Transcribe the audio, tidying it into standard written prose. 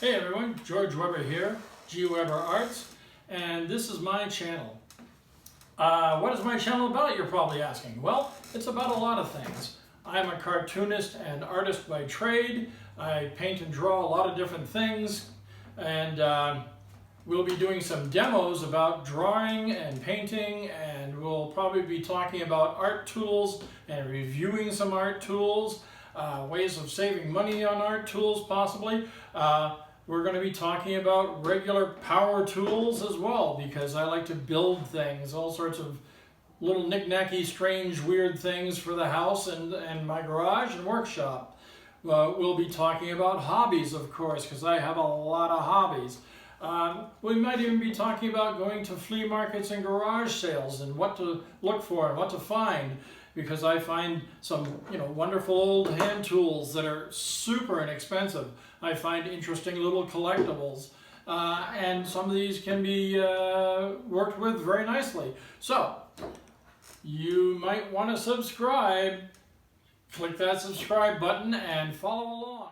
Hey everyone, George Weber here, gWEBBER Arts, and this is my channel. What is my channel about, you're probably asking? Well, it's about a lot of things. I'm a cartoonist and artist by trade. I paint and draw a lot of different things, and we'll be doing some demos about drawing and painting, and we'll probably be talking about art tools and reviewing some art tools, ways of saving money on art tools possibly. We're going to be talking about regular power tools as well, because I like to build things, all sorts of little knick-knacky, strange, weird things for the house and my garage and workshop. We'll be talking about hobbies, of course, because I have a lot of hobbies. We might even be talking about going to flea markets and garage sales and what to look for and what to find, because I find some wonderful old hand tools that are super inexpensive. I find interesting little collectibles, and some of these can be worked with very nicely. So you might want to subscribe. Click that subscribe button and follow along.